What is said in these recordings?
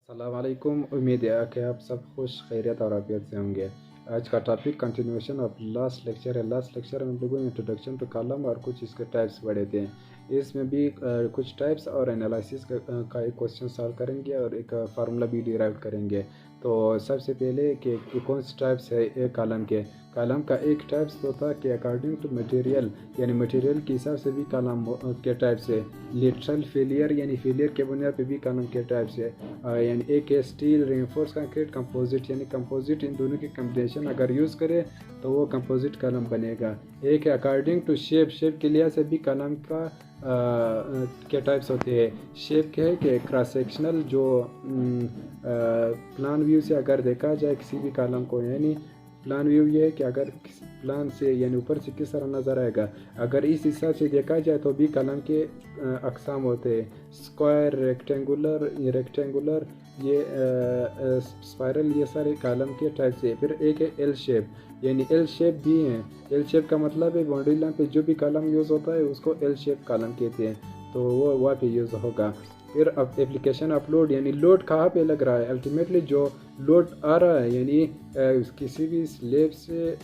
अस्सलाम वालेकुम। उम्मीद है कि आप सब खुश खैरियत और आफियत से होंगे। आज का topic continuation of last lecture है। लास्ट लेक्चर में हम लोगों ने इंट्रोडक्शन टू कॉलम और कुछ इसके टाइप्स पढ़े थे। इसमें भी कुछ टाइप्स और एनालिसिस का एक क्वेश्चन सॉल्व करेंगे और एक फार्मूला भी डिराइव करेंगे। तो सबसे पहले कि कौन से टाइप्स है एक कॉलम का एक टाइप्स तो था कि अकॉर्डिंग टू मटेरियल यानी मटेरियल के हिसाब से भी कॉलम के टाइप्स है। लिटरल फेलियर यानी फेलियर के बुनियाद पे भी कॉलम के टाइप्स है। यानी एक है स्टील, रेनफोर्स कंक्रीट, कंपोजिट यानी कंपोजिट इन दोनों की कम्बिनेशन अगर यूज़ करे तो वो कंपोजिट कॉलम बनेगा। एक है अकॉर्डिंग टू शेप के लिहाज से भी कॉलम का क्या टाइप्स होते हैं। शेप के है कि क्रॉस सेक्शनल जो प्लान व्यू से अगर देखा जाए किसी भी कॉलम को, यानी प्लान व्यू ये है कि अगर प्लान से यानी ऊपर से किस तरह नज़र आएगा, अगर इस हिसाब से देखा जाए तो भी कॉलम के अकसाम होते हैं। स्क्वायर, रेक्टेंगुलर ये स्पाइरल, ये सारे कॉलम के टाइप से। फिर एक है एल शेप, यानी एल शेप भी हैं। एल शेप का मतलब है बाउंड्री लाइन पे जो भी कॉलम यूज़ होता है उसको एल शेप कॉलम कहते हैं, तो वो वहाँ पे यूज़ होगा। फिर अब एप्लीकेशन ऑफ लोड, यानी लोड कहाँ पे लग रहा है। अल्टीमेटली जो लोड आ रहा है यानी किसी भी स्लेब से,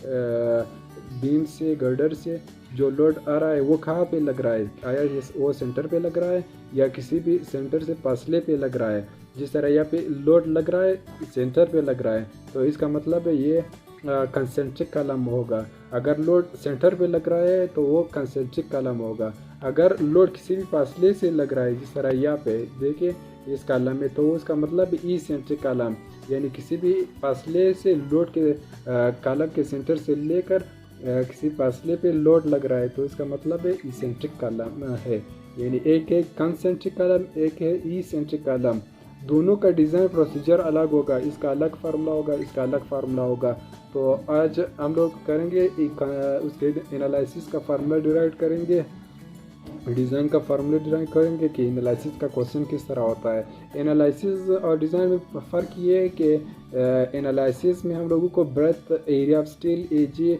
बीम से, गर्डर से जो लोड आ रहा है वो कहाँ पे लग रहा है। आया वो सेंटर पे लग रहा है या किसी भी सेंटर से फासले पे लग रहा है। जिस तरह यहाँ पे लोड लग रहा है सेंटर पे लग रहा है, तो इसका मतलब है ये कंसेंट्रिक कॉलम होगा। अगर लोड सेंटर पे लग रहा है तो वो कंसेंट्रिक कॉलम होगा। अगर लोड किसी भी फासले से लग रहा है, जिस तरह यहाँ पे देखिए इस कॉलम में, तो उसका मतलब ई सेंट्रिक कॉलम, यानी किसी भी फासले से लोड के कॉलम के सेंटर से लेकर किसी फासले पे लोड लग रहा है, तो इसका मतलब है ई सेंट्रिक कॉलम है। यानी एक है कंसेंट्रिक कॉलम, एक है ई सेंट्रिक कॉलम। दोनों का डिज़ाइन प्रोसीजर अलग होगा, इसका अलग फार्मूला होगा, इसका अलग फार्मूला होगा। तो आज हम लोग करेंगे उसके एनालिसिस का फार्मूला डिराइव करेंगे, डिज़ाइन का फार्मूला डिराइव करेंगे कि एनालिसिस का क्वेश्चन किस तरह होता है। एनालिसिस और डिज़ाइन में फ़र्क ये है कि एनालिसिस में हम लोगों को ब्रेथ, एरिया ऑफ स्टील, एजी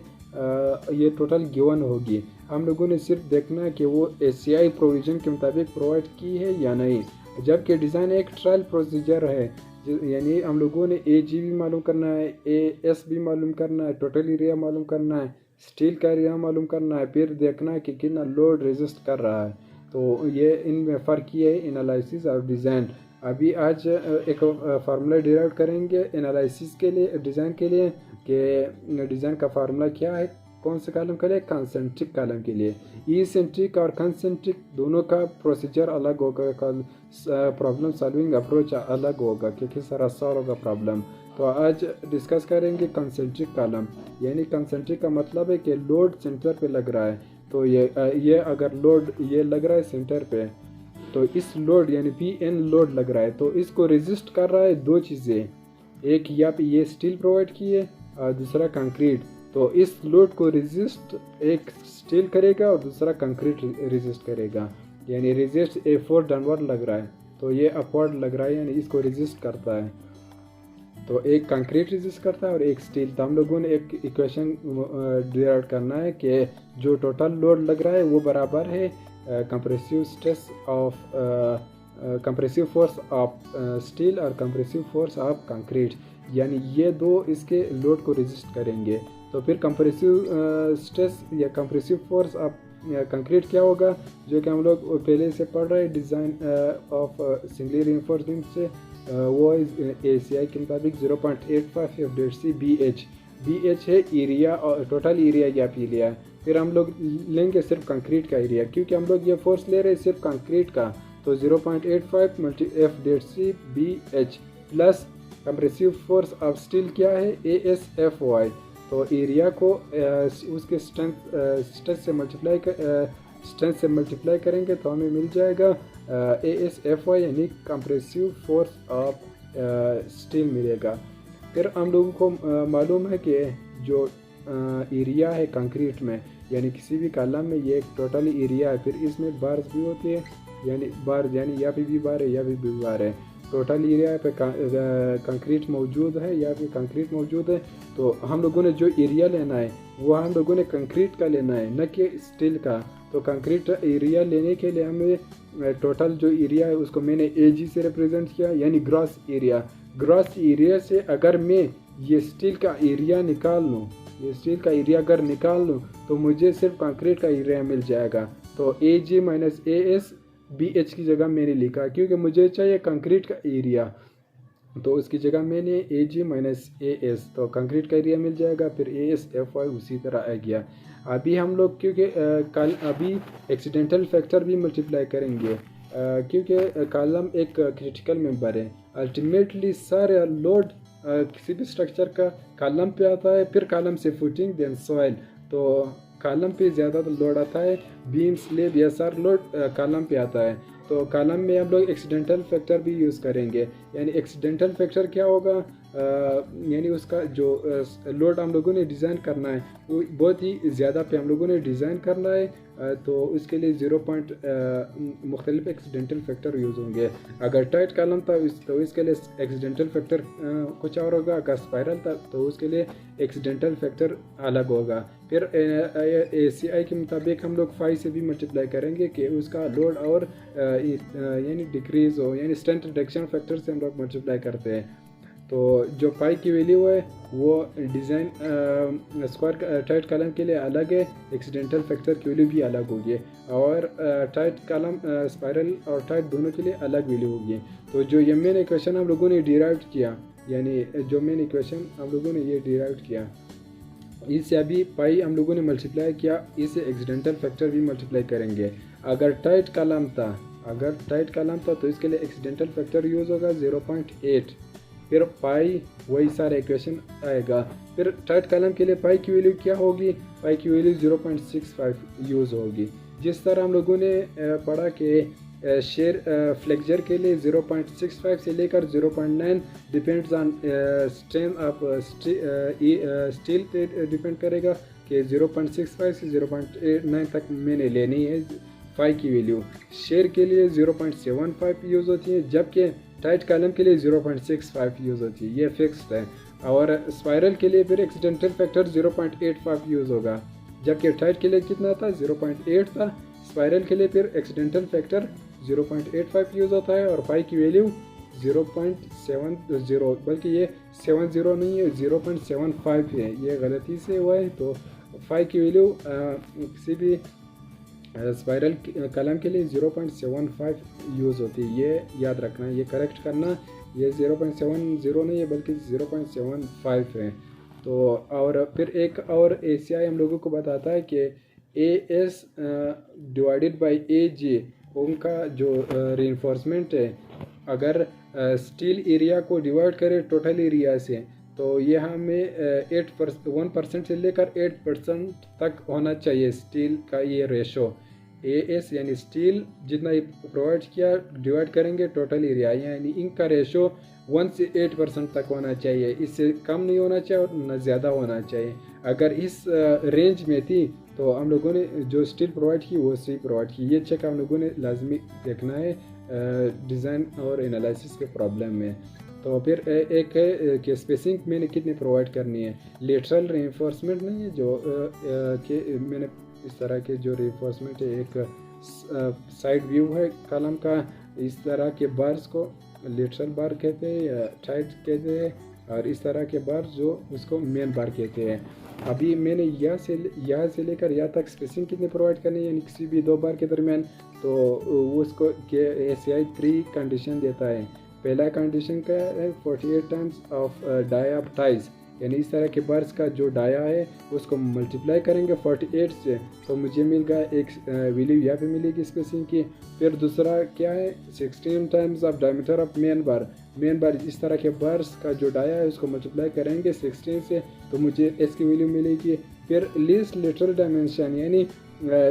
ये टोटल गिवन होगी। हम लोगों ने सिर्फ देखना है कि वो एशियाई प्रोविज़न के मुताबिक प्रोवाइड की है या नहीं। जबकि डिज़ाइन एक ट्रायल प्रोसीजर है, यानी हम लोगों ने एजी भी मालूम करना है, एएस भी मालूम करना है, टोटल एरिया मालूम करना है, स्टील का एरिया मालूम करना है, फिर देखना है कि कितना लोड रेजिस्ट कर रहा है। तो ये इनमें फ़र्क ये है एनालिसिस और डिज़ाइन। अभी आज एक फार्मूला डिराइव करेंगे एनालिसिस के लिए, डिज़ाइन के लिए, कि डिज़ाइन का फार्मूला क्या है, कौन से कॉलम के लिए, कंसेंट्रिक कॉलम के लिए। ई सेंट्रिक और कंसेंट्रिक दोनों का प्रोसीजर अलग होगा, प्रॉब्लम सॉल्विंग अप्रोच अलग होगा कि किस तरह सॉल्व होगा प्रॉब्लम। तो आज डिस्कस करेंगे कंसेंट्रिक कॉलम, यानी कंसेंट्रिक का मतलब है कि लोड सेंटर पे लग रहा है। तो ये अगर लोड ये लग रहा है सेंटर पे, तो इस लोड यानी पी एन लोड लग रहा है, तो इसको रेजिस्ट कर रहा है दो चीज़ें, एक यहाँ पे ये स्टील प्रोवाइड की है और दूसरा कंक्रीट। तो इस लोड को रेजिस्ट एक स्टील करेगा और दूसरा कंक्रीट रेजिस्ट करेगा, यानी रेजिस्ट ए फोर डाउनवर्ड लग रहा है, तो ये अपवर्ड लग रहा है, यानी इसको रेजिस्ट करता है। तो एक कंक्रीट रेजिस्ट करता है और एक स्टील। तो हम लोगों ने एक इक्वेशन डिराइव करना है कि जो टोटल लोड लग रहा है वो बराबर है compressive stress of compressive force of steel और कंप्रेसिव फोर्स ऑफ कंक्रीट, यानी ये दो इसके लोड को रेजिस्ट करेंगे। तो फिर कंप्रेसिव स्ट्रेस या कंप्रेसिव फोर्स ऑफ कंक्रीट क्या होगा, जो कि हम लोग पहले से पढ़ रहे हैं design of singly reinforced beam से, वो एसीआई के मुताबिक 0.85 एफ बी एच है एरिया, और टोटल एरिया या पी लिया है। फिर हम लोग लेंगे सिर्फ कंक्रीट का एरिया, क्योंकि हम लोग ये फोर्स ले रहे हैं सिर्फ कंक्रीट का। तो 0.85 multi F B H plus compressive force of steel क्या है, ए एस एफ वाई। तो एरिया को उसके स्ट्रेंथ से मल्टीप्लाई करेंगे तो हमें मिल जाएगा ए एस एफ वाई, यानी कंप्रेसिव फोर्स ऑफ स्टील मिलेगा। फिर हम लोगों को मालूम है कि जो एरिया है कंक्रीट में, यानी किसी भी कॉलम में ये एक टोटल एरिया है, फिर इसमें बार्स भी होती है, यानी बार यानी यहाँ पे भी बार है, यहाँ पे भी बार है। टोटल एरिया पे कंक्रीट मौजूद है, यहाँ पे कंक्रीट मौजूद है। तो हम लोगों ने जो एरिया लेना है वो हम लोगों ने कंक्रीट का लेना है, न कि स्टील का। तो कंक्रीट एरिया लेने के लिए हमें टोटल जो एरिया है उसको मैंने AG से रिप्रेजेंट किया, यानी ग्रॉस एरिया। ग्रॉस एरिया से अगर मैं ये स्टील का एरिया निकाल लूँ, ये स्टील का एरिया अगर निकाल लूँ तो मुझे सिर्फ कंक्रीट का एरिया मिल जाएगा। तो AG माइनस AS BH की जगह मैंने लिखा, क्योंकि मुझे चाहिए कंक्रीट का एरिया, तो उसकी जगह मैंने AG माइनस AS, तो कंक्रीट का एरिया मिल जाएगा। फिर AS FY उसी तरह आ गया। अभी हम लोग क्योंकि कल अभी एक्सीडेंटल फैक्टर भी मल्टीप्लाई करेंगे, क्योंकि कॉलम एक क्रिटिकल मेंबर है। अल्टीमेटली सारा लोड किसी भी स्ट्रक्चर का कॉलम पे आता है, फिर कॉलम से फुटिंग देन सॉइल, तो कॉलम पे ज़्यादा लोड आता है, बीम स्लेब या सारा लोड कॉलम पे आता है। तो कॉलम में हम लोग एक्सीडेंटल फैक्टर भी यूज़ करेंगे। यानी एक्सीडेंटल फैक्टर क्या होगा, यानी उसका जो लोड हम लोगों ने डिज़ाइन करना है वो बहुत ही ज़्यादा पे हम लोगों ने डिज़ाइन करना है, तो उसके लिए 0 पॉइंट मुख्तलिफ एक्सीडेंटल फैक्टर यूज़ होंगे। अगर टाइट कॉलम था तो इसके लिए एक्सीडेंटल फैक्टर कुछ और होगा, अगर स्पाइरल था तो उसके लिए एक्सीडेंटल फैक्टर अलग होगा। फिर ACI के मुताबिक हम लोग 5 से भी मल्टीप्लाई करेंगे कि उसका लोड और यानी डिक्रीज़ हो, यानी स्ट्रेंथ रिडक्शन फैक्टर से हम लोग मल्टीप्लाई करते हैं। तो जो पाई की वैल्यू है वो डिज़ाइन स्क्वायर टाइट कॉलम के लिए अलग है, एक्सीडेंटल फैक्टर की वैल्यू भी अलग होगी, और टाइट कॉलम स्पाइरल और टाइट दोनों के लिए अलग वैल्यू होगी। तो जो ये मेन इक्वेशन हम लोगों ने डिराइव किया, यानी जो मेन इक्वेशन हम लोगों ने ये डिराइव किया, इससे अभी पाई हम लोगों ने मल्टीप्लाई किया, इससे एक्सीडेंटल फैक्टर भी मल्टीप्लाई करेंगे। अगर टाइट कॉलम था तो इसके लिए एक्सीडेंटल फैक्टर यूज़ होगा 0.8, फिर पाई वही सारा इक्वेशन आएगा। फिर टाइट कॉलम के लिए पाई की वैल्यू क्या होगी, पाई की वैल्यू 0.65 यूज़ होगी। जिस तरह हम लोगों ने पढ़ा कि शेयर फ्लेक्चर के लिए 0.65 से लेकर 0.9 depends on strength of steel पे डिपेंड करेगा कि 0.65 से 0.9 तक मैंने लेनी है फाई की वैल्यू। शेयर के लिए 0.75 यूज़ होती है, जबकि टाइट कॉलम के लिए 0.65 यूज़ होती है, ये फिक्स्ड है। और स्पाइरल के लिए फिर एक्सीडेंटल फैक्टर 0.85 यूज़ होगा, जबकि टाइट के लिए कितना था 0.8 था, स्पाइरल के लिए फिर एक्सीडेंटल फैक्टर 0.85 यूज़ होता है, और पाई की वैल्यू 0.70, बल्कि ये 70 नहीं है 0.75 है, ये गलती से हुआ है। तो फाई की वैल्यू किसी भी स्पाइरल कॉलम के लिए 0.75 यूज़ होती है, ये याद रखना, ये करेक्ट करना, ये 0.70 नहीं है बल्कि 0.75 है। तो और फिर एक और ACI हम लोगों को बताता है कि AS डिवाइडेड बाई AG, उनका जो रीइंफोर्समेंट है, अगर स्टील एरिया को डिवाइड करें टोटल एरिया से, तो ये हमें 1% से लेकर 8% तक होना चाहिए स्टील का ये रेशो। AS यानी स्टील जितना प्रोवाइड किया डिवाइड करेंगे टोटल एरिया, यानी इनका रेशो 1 से 8% तक होना चाहिए, इससे कम नहीं होना चाहिए और न ज़्यादा होना चाहिए। अगर इस रेंज में थी तो हम लोगों ने जो स्टील प्रोवाइड की वो सही प्रोवाइड की, ये चेक हम लोगों ने लाजमी देखना है डिज़ाइन और एनालिसिस के प्रॉब्लम में। तो फिर एक है कि स्पेसिंग मैंने कितनी प्रोवाइड करनी है, लेटरल रीइंफोर्समेंट नहीं है जो कि मैंने इस तरह के जो रीइंफोर्समेंट है, एक साइड व्यू है कॉलम का, इस तरह के बार्स को लेटरल बार कहते हैं या टाइट कहते हैं, और इस तरह के बार जो उसको मेन बार कहते हैं। अभी मैंने यहाँ से लेकर यहाँ तक स्पेसिंग कितनी प्रोवाइड करनी है, यानी किसी भी दो बार के दरमियान, तो उसको ACI 3 कंडीशन देता है। पहला कंडीशन का है 48 times of dia of ties, यानी इस तरह के बार्स का जो डाया है उसको मल्टीप्लाई करेंगे 48 से, तो मुझे मिल गया एक वैल्यू यहाँ पे मिलेगी स्पेसिंग की। फिर दूसरा क्या है 16 times of diameter of main बार, इस तरह के बार्स का जो डाया है उसको मल्टीप्लाई करेंगे 16 से, तो मुझे एस की वैल्यू मिलेगी। फिर लीस्ट लेटरल डायमेंशन, यानी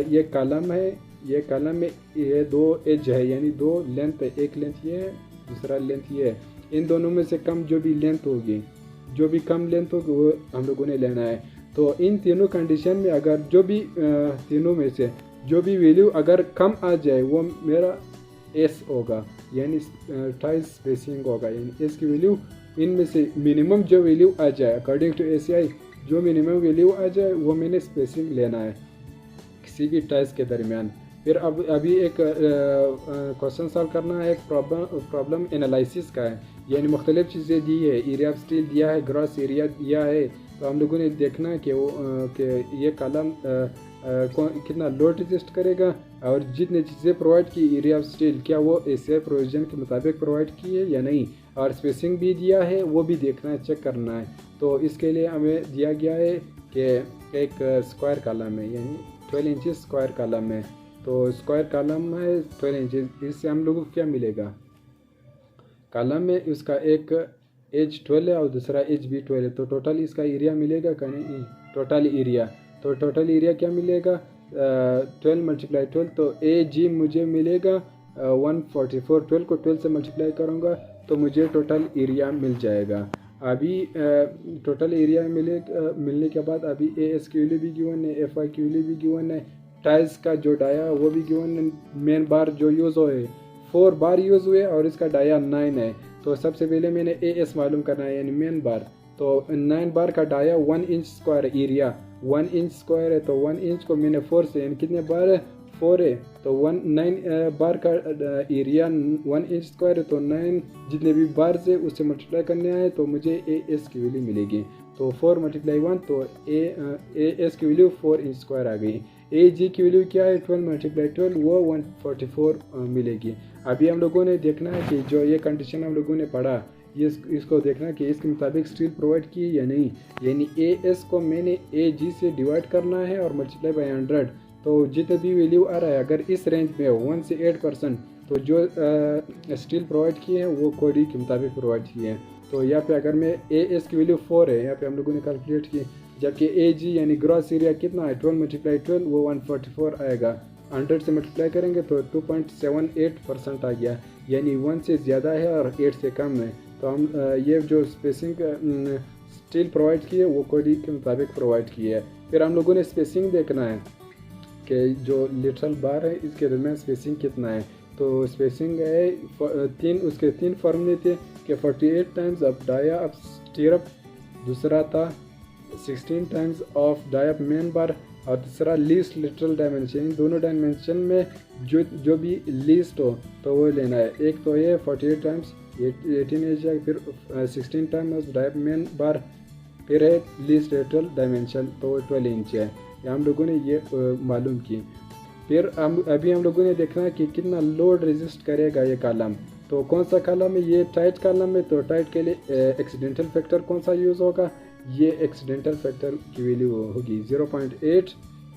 ये कॉलम है, ये कॉलम में ये दो एज है, यानी दो लेंथ है, एक लेंथ ये है दूसरा लेंथ ये है, इन दोनों में से कम जो भी लेंथ होगी, जो भी कम लेंथ होगी वो हम लोगों ने लेना है। तो इन तीनों कंडीशन में अगर जो भी तीनों में से जो भी वैल्यू अगर कम आ जाए वो मेरा एस होगा, यानी टाइज स्पेसिंग होगा, यानी एस की वैल्यू इनमें से मिनिमम जो वैल्यू आ जाए अकॉर्डिंग टू ACI, जो मिनिमम वैल्यू आ जाए वो मैंने स्पेसिंग लेना है। किसी भी टाइल्स के दरमियान। फिर अब अभी एक क्वेश्चन सॉल्व करना है, एक प्रॉब्लम एनालिसिस का है, यानी मुख्तलिफ चीज़ें दी है, एरिया ऑफ स्टील दिया है, ग्रॉस एरिया दिया है। तो हम लोगों ने देखना है कि ये कॉलम कितना लोड रेजिस्ट करेगा और जितनी चीज़ें प्रोवाइड की एरिया ऑफ स्टील क्या वो एशिया प्रोविजन के मुताबिक प्रोवाइड की है या नहीं, और स्पेसिंग भी दिया है वो भी देखना है, चेक करना है। तो इसके लिए हमें दिया गया है कि एक स्क्वायर कॉलम है, यानी 12 इंचज़ स्क्वायर कॉलम है। तो स्क्वायर कॉलम है 12 इंचज़, इससे हम लोगों को क्या मिलेगा? कॉलम में उसका एक एज 12 है और दूसरा एज भी 12 है, तो टोटल इसका एरिया मिलेगा का नहीं? टोटल एरिया, तो टोटल एरिया क्या मिलेगा? 12 × 12, तो ए जी मुझे मिलेगा 144। 12 को 12 से मल्टीप्लाई करूँगा तो मुझे टोटल एरिया मिल जाएगा। अभी टोटल एरिया मिलने के बाद अभी ए एस की वैल्यू भी गिवन है, एफ आई की वैल्यू भी गिवन है, टाइल्स का जो डाया वो भी गिवन है, मेन बार जो यूज़ हुए 4 बार यूज़ हुए और इसका डाया 9 है। तो सबसे पहले मैंने ए एस मालूम करना है, यानी मेन बार। तो 9 बार का dia 1 inch square, area 1 inch square है, तो 1 इंच को मैंने 4 से, यानी कितने बार है? 4 है, तो 9 बार का एरिया 1 इंच स्क्वायर है, तो 9 जितने भी बार से उससे मल्टीप्लाई करने आए तो मुझे ए एस की वैल्यू मिलेगी। तो 4 × 1, तो ए एस की वैल्यू 4 इंच स्क्वायर आ गई। ए जी की वैल्यू क्या है? 12 × 12, वो 144 मिलेगी। अभी हम लोगों ने देखना है कि जो ये कंडीशन हम लोगों ने पढ़ा, ये इसको देखना कि इसके मुताबिक स्टील प्रोवाइड की या नहीं, यानी ए एस को मैंने ए जी से डिवाइड करना है और मल्टीप्लाई बाय 100। तो जितना भी वैल्यू आ रहा है अगर इस रेंज में 1 से 8%, तो जो स्टील प्रोवाइड किए हैं वो कोडी के मुताबिक प्रोवाइड किए हैं। तो यहाँ पे अगर मैं ए एस की वैल्यू 4 है, यहाँ पे हम लोगों ने कैलकुलेट की, जबकि ए जी यानी ग्रॉस एरिया कितना है? 12 × 12, वो 144 आएगा। 100 से मल्टीप्लाई करेंगे तो 2.78% आ गया, यानी 1 से ज़्यादा है और 8 से कम है। तो हम ये जो स्पेसिंग स्टील प्रोवाइड की है वो कोडी के मुताबिक प्रोवाइड की है। फिर हम लोगों ने स्पेसिंग देखना है कि जो लिटरल बार है इसके दरमियान स्पेसिंग कितना है। तो स्पेसिंग है उसके 3 फॉर्मूले थे कि 48 times of dia of stirrup, दूसरा था 16 times of dia of main bar, और तीसरा लीस्ट लिटरल डायमेंशन। इन दोनों डायमेंशन में जो भी लीस्ट हो तो वो लेना है। एक तो ये 48 टाइम्स 18 इंच है, फिर 16 times dia of main bar, फिर है लीस्ट लिटरल डायमेंशन तो वो 12 इंच है। हम लोगों ने ये मालूम की। फिर अभी हम लोगों ने देखना है कि कितना लोड रेजिस्ट करेगा ये कॉलम। तो कौन सा कॉलम है? ये टाइट कॉलम है, तो टाइट के लिए एक्सीडेंटल फैक्टर कौन सा यूज़ होगा? ये एक्सीडेंटल फैक्टर की वैल्यू होगी 0.8।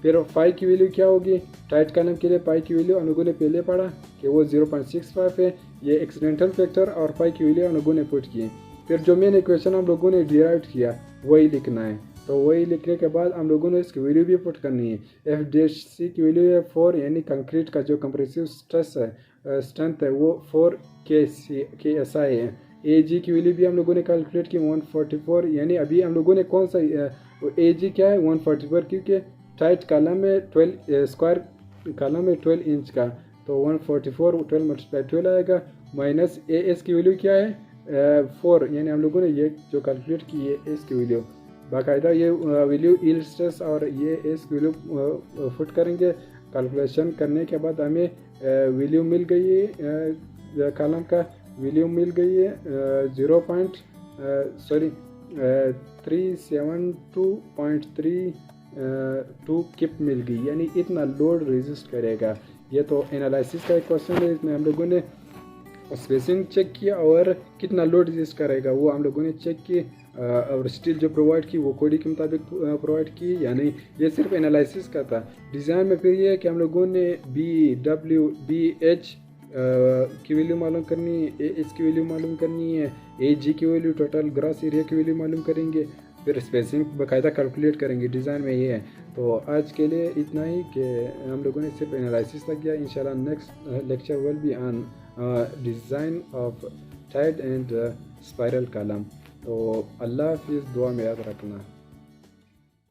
फिर पाई की वैल्यू क्या होगी? टाइट कॉलम के लिए पाई की वैल्यू हम लोगों ने पहले पढ़ा कि वो 0.65 है। ये एक्सीडेंटल फैक्टर और पाई की वैल्यू हम लोगों ने पुट की। फिर जो मेन इक्वेशन हम लोगों ने डिराइव किया वही लिखना है। तो वही लिखने के बाद हम लोगों ने इसकी वैल्यू भी पुट करनी है। एफ डैश सी की वैल्यू है 4, यानी कंक्रीट का जो कंप्रेसिव स्ट्रेस है स्ट्रेंथ है वो 4 KSI है। ए जी की वैल्यू भी हम लोगों ने कैलकुलेट की 144, यानी अभी हम लोगों ने कौन सा ए जी क्या है 144, क्योंकि टाइट कॉलम में 12 स्क्वायर कॉलम में 12 इंच का, तो 144 12 × 12 आएगा, माइनस ए एस की वैल्यू क्या है 4, यानी हम लोगों ने ये जो कैलकुलेट की है एस की वैल्यू बाकायदा ये वैल्यू यील्ड स्ट्रेस और ये एस की वैल्यू फुट करेंगे। कैलकुलेशन करने के बाद हमें वैल्यू मिल गई है, कॉलम का वैल्यू मिल गई है 372.32 किप मिल गई, यानी इतना लोड रेजिस्ट करेगा। ये तो एनालिसिस का एक क्वेश्चन है, इसमें हम लोगों ने स्पेसिंग चेक किया और कितना लोड रेजिस्ट करेगा वो हम लोगों ने चेक किए, और स्टील जो प्रोवाइड की वो कोडी के मुताबिक प्रोवाइड की या नहीं। ये सिर्फ एनालिसिस का था। डिज़ाइन में फिर ये है कि हम लोगों ने BH की वैल्यू मालूम करनी है, AH की वैल्यू मालूम करनी है, AG की वैल्यू, टोटल ग्रॉस एरिया की वैल्यू मालूम करेंगे, फिर स्पेसिंग बाकायदा कैलकुलेट करेंगे। डिज़ाइन में ये है। तो आज के लिए इतना ही कि हम लोगों ने सिर्फ एनालिसिस तक किया। इंशाल्लाह next lecture will be on design of tied and spiral column. तो अल्लाह हाफिज़, दुआ में याद रखना।